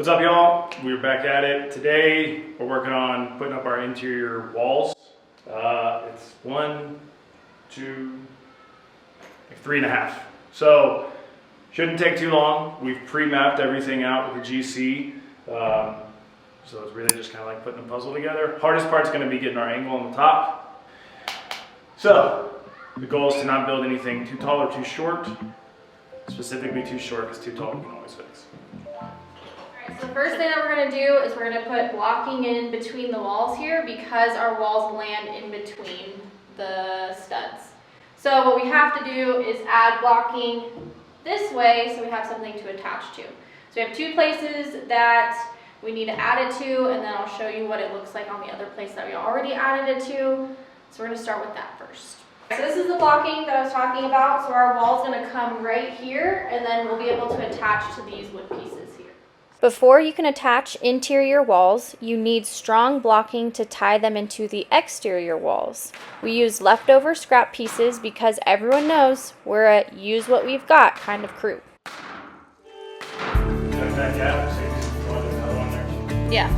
What's up, y'all? We're back at it. Today, we're working on putting up our interior walls. It's 1, 2, 3.5. So, shouldn't take too long. We've pre-mapped everything out with the GC. So it's really just kind of like putting a puzzle together. Hardest part's gonna be getting our angle on the top. So, the goal is to not build anything too tall or too short. Specifically too short, because too tall we can always fix. So the first thing that we're going to do is we're going to put blocking in between the walls here because our walls land in between the studs. So what we have to do is add blocking this way so we have something to attach to. So we have two places that we need to add it to, and then I'll show you what it looks like on the other place that we already added it to. So we're going to start with that first. So this is the blocking that I was talking about. So our wall's going to come right here, and then we'll be able to attach to these wood pieces here. Before you can attach interior walls, you need strong blocking to tie them into the exterior walls. We use leftover scrap pieces because everyone knows we're a use what we've got kind of crew. Yeah.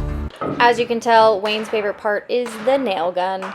As you can tell, Wayne's favorite part is the nail gun.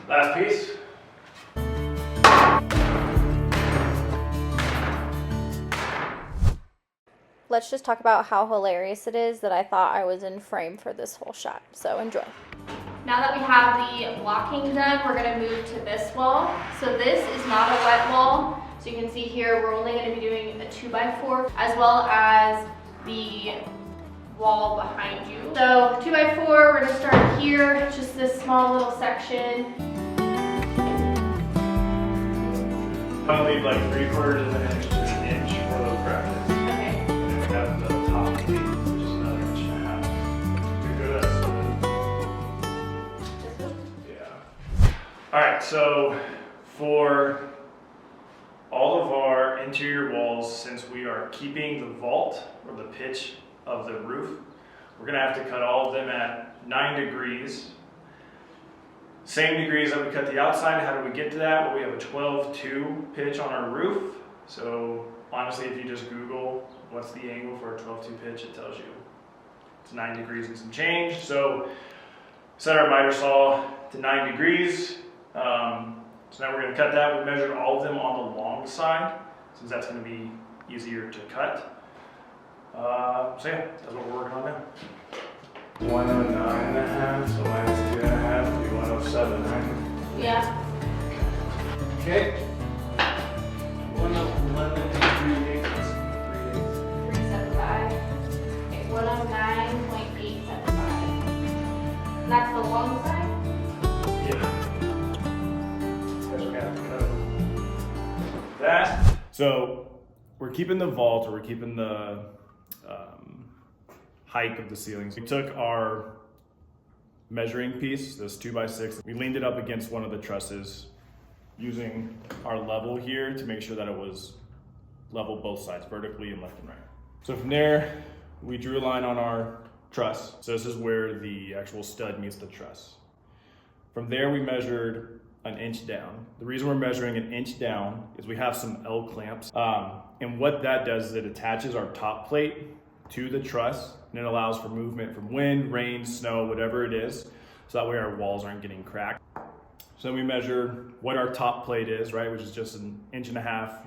Last piece. Let's just talk about how hilarious it is that I thought I was in frame for this whole shot. So enjoy. Now that we have the blocking done, we're going to move to this wall. So this is not a wet wall. So you can see here we're only going to be doing a 2x4 as well as the wall behind you. So 2x4, we're going to start here, just this small little section. I'm gonna leave like 3/4 of an inch to an inch for those brackets. Okay. And then have the top lead, which is another 1.5 inches. You're good at that. Yeah. Alright, so for all of our interior walls, since we are keeping the vault or the pitch of the roof, we're gonna have to cut all of them at 9 degrees. Same degrees that we cut the outside. How do we get to that? Well, we have a 12-2 pitch on our roof. So honestly, if you just Google what's the angle for a 12-2 pitch, it tells you it's 9 degrees and some change. So set our miter saw to 9 degrees. So now we're going to cut that. We measured all of them on the long side, since that's going to be easier to cut. So yeah, that's what we're working on now. 109.5, so minus 2.5 would be 107, right? Yeah. Okay. 111 3/8. 375. Okay, 109.875. And that's the long side? Yeah. Guess we're gonna have to cut that. So we're keeping the vault, or we're keeping the height of the ceilings. We took our measuring piece, this 2x6, we leaned it up against one of the trusses using our level here to make sure that it was level both sides, vertically and left and right. So from there, we drew a line on our truss. So this is where the actual stud meets the truss. From there, we measured an inch down. The reason we're measuring an inch down is we have some L clamps. And what that does is it attaches our top plate to the truss, and it allows for movement from wind, rain, snow, whatever it is, so that way our walls aren't getting cracked. So then we measure what our top plate is, right, which is just 1.5 inches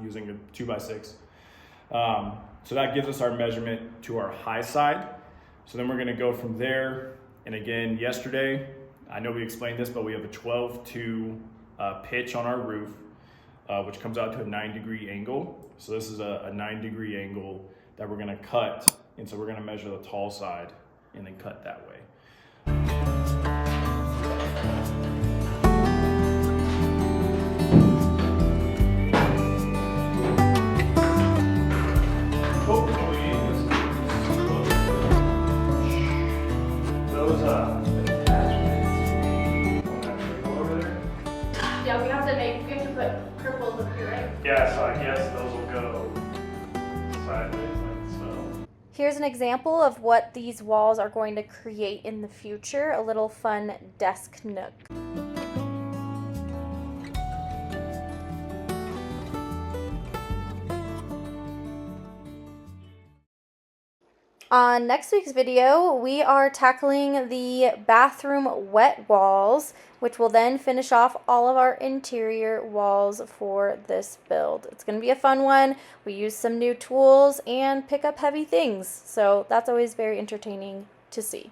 using a 2x6. So that gives us our measurement to our high side. So then we're gonna go from there, and again, yesterday, I know we explained this, but we have a 12-2 pitch on our roof, which comes out to a 9-degree angle. So this is a 9-degree angle that we're gonna cut. And so we're gonna measure the tall side and then cut that way. put purples up here, right? Yeah, so I guess those will go sideways like so. Here's an example of what these walls are going to create in the future, a little fun desk nook. On next week's video, we are tackling the bathroom wet walls, which will then finish off all of our interior walls for this build. It's going to be a fun one. We use some new tools and pick up heavy things, so that's always very entertaining to see.